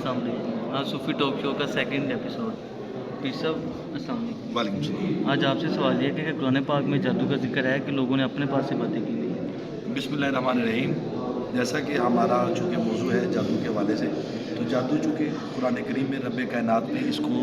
अस्सलाम वालेकुम। आज सूफ़ी टॉक शो का सेकंड एपिसोड। पीर साहब अस्सलाम वालेकुम। वालेकुम सलाम। आज आपसे सवाल ये है कि कुरान पाक में जादू का जिक्र है कि लोगों ने अपने पास से बातें की हुई। बिस्मिल्लाहिर्रहमानिर्रहीम। जैसा कि हमारा चूँकि मौजू है जादू के हवाले से, तो जादू चूँकि कुरान करीम में रब कायनात ने इसको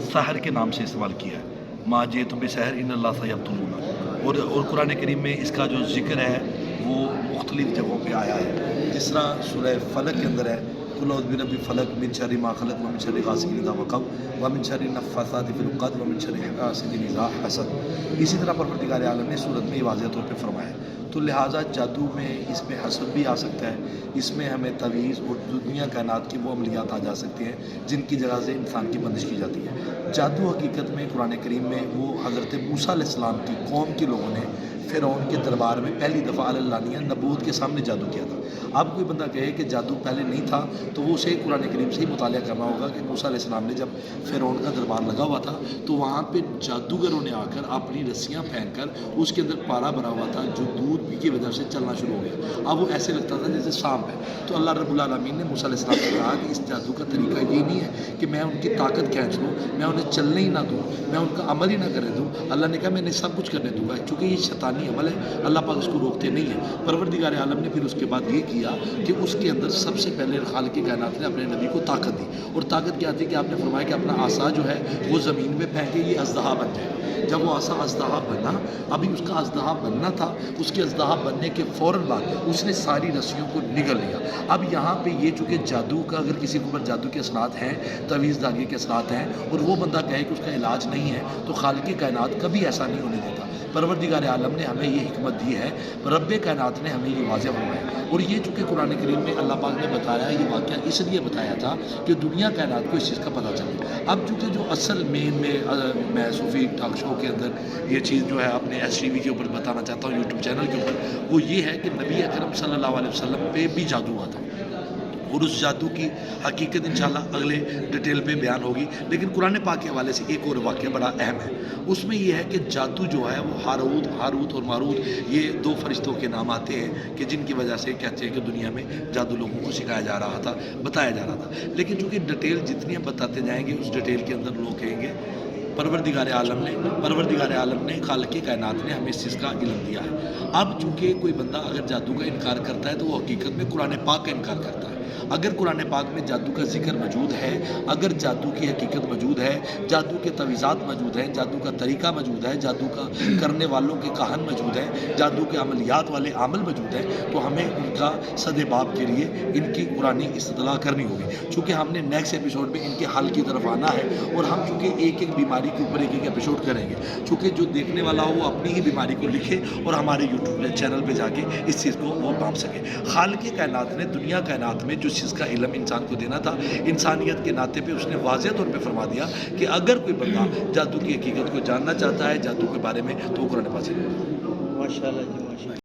सहर के नाम से इस्तेमाल किया है। माँ जे तुम सहर इन्नल्लाह सयफ्तुनूना, और कुरान करीम में इसका जो जिक्र है वो मुख्तलिफ़ जगहों पे आया है। जिस तरह सूरह फलक के अंदर है, कुल औज़ु बिरब्बिल फलक मिन शर्रि मा खलक़ व मिन शर्रि गासिकिन इज़ा वक़ब व मिन शर्रि नफ़्फ़ासाति फ़िल उक़द व मिन शर्रि हासिदिन इज़ा हसद। इसी तरह परवरदिगार आलम ने सूरत में वाज़ेह तौर पे फरमाया है। तो लिहाजा जादू में इसमें हसद भी आ सकता है, इसमें हमें तवीज़ और दुनिया कायनात के वो अमलियात आ जा सकते हैं जिनकी जगह से इंसान की बंदिश की जाती है। जादू हकीकत में कुरान करीम में वो हज़रत मूसा अलैहिस्सलाम की कौम के लोगों ने फ़िरौन के दरबार में पहली दफ़ा अल्लानिया नबूवत के सामने जादू किया था। अब कोई बंदा कहे कि जादू पहले नहीं था, तो वो उसे कुरान करीम से ही मुतालिया करना होगा कि मूसा अलैहिस्सलाम ने जब फ़िरौन का दरबार लगा हुआ था तो वहाँ पे जादूगरों ने आकर अपनी रस्सियाँ फेंक कर उसके अंदर पारा भरा हुआ था जो दूध की वजह से चलना शुरू हो गया। अब वो ऐसे लगता था जैसे सांप है। तो अल्लाह रब्बुल आलमीन ने मूसा अलैहिस्सलाम से कहा कि इस जादू का तरीका ये नहीं है कि मैं उनकी ताकत खींच लूँ, मैं उन्हें चलने ही ना दूँ, मैं उनका अमल ही ना करने दूँ। अल्लाह ने कहा मैं इन्हें सब कुछ करने दूँगा, क्योंकि ये शैतानी अमल है, अल्लाह पाक उसको रोकते नहीं है। परवरदिगार आलम ने फिर उसके बाद ये किया कि उसके अंदर सबसे पहले खालिक कायनात ने अपने नबी को ताकत दी। और ताकत क्या थी कि आपने फरमाया कि अपना आसा जो है वो ज़मीन में फेंके, ये अज़दहा बन जाए। जब वो आसा अज़दहा बना, अभी उसका अज़दहा बनना था, उसके अज़दहा बनने के फ़ौरन बाद उसने सारी रस्सियों को निगल लिया। अब यहाँ पे ये चूँकि जादू का, अगर किसी के ऊपर जादू के असरात हैं, तवीज़ धागे के असरात हैं, और वो बंदा कहे कि उसका इलाज नहीं है, तो खालिक कायनात कभी ऐसा नहीं होने देता। परवरदिगार आलम ने हमें ये हिकमत दी है, रब कायनात ने हमें ये वाज़ेह फरमाया। और ये चूँकि कुरान करीम में अल्लाह पाक ने बताया, ये वाक़या इसलिए बताया था कि दुनिया कायनात को इस चीज़ का पता चले। अब चूँकि जो असल मेन में मैं सूफ़ी टॉक शो के अंदर ये चीज़ जो है अपने STV के ऊपर बताना चाहता हूँ, यूट्यूब चैनल के ऊपर, वो ये है कि नबी अकरम सल्लल्लाहु अलैहि वसल्लम पे भी जादू हुआ था। और उस जादू की हकीकत इंशाल्लाह अगले डिटेल पे बयान होगी। लेकिन कुरान पाक के हवाले से एक और वाक़या बड़ा अहम है। उसमें यह है कि जादू जो है वो हारूत और मारूत, ये दो फरिश्तों के नाम आते हैं कि जिनकी वजह से कहते हैं कि दुनिया में जादू लोगों को सिखाया जा रहा था, बताया जा रहा था। लेकिन चूँकि डिटेल जितनी हम बताते जाएंगे उस डिटेल के अंदर लोग कहेंगे परवरदिगार आलम ने खालिक कायनात ने हमें इस चीज़ का इल्म दिया है। अब चूँकि कोई बंदा अगर जादू का इनकार करता है तो वो हकीकत में कुरान पाक का इनकार करता है। अगर कुरान पाक में जादू का जिक्र मौजूद है, अगर जादू की हकीकत मौजूद है, जादू के तवीज़ात मौजूद हैं, जादू का तरीका मौजूद है, जादू का करने वालों के कहान मौजूद है, जादू के अमलियात वाले आमल मौजूद हैं, तो हमें उनका सदेबाब के लिए इनकी कुरानी इस्तदलाल करनी होगी। चूँकि हमने नेक्स्ट एपिसोड में इनके हल की तरफ आना है, और हम चूँकि एक एक बीमारी के ऊपर एक एक एपिसोड करेंगे, चूँकि जो देखने वाला हो वो अपनी ही बीमारी को लिखे और हमारे यूट्यूब चैनल पर जाके इस चीज़ को वो पाम सके। खालिक कायनात ने दुनिया कायनात में जो चीज़ का इल्म इंसान को देना था, इंसानियत के नाते पे उसने वाज़ेह तौर पे फरमा दिया कि अगर कोई बंदा जादू की हकीकत को जानना चाहता है, जादू के बारे में, तो कुरान पाक से। माशाल्लाह जी माशाल्लाह।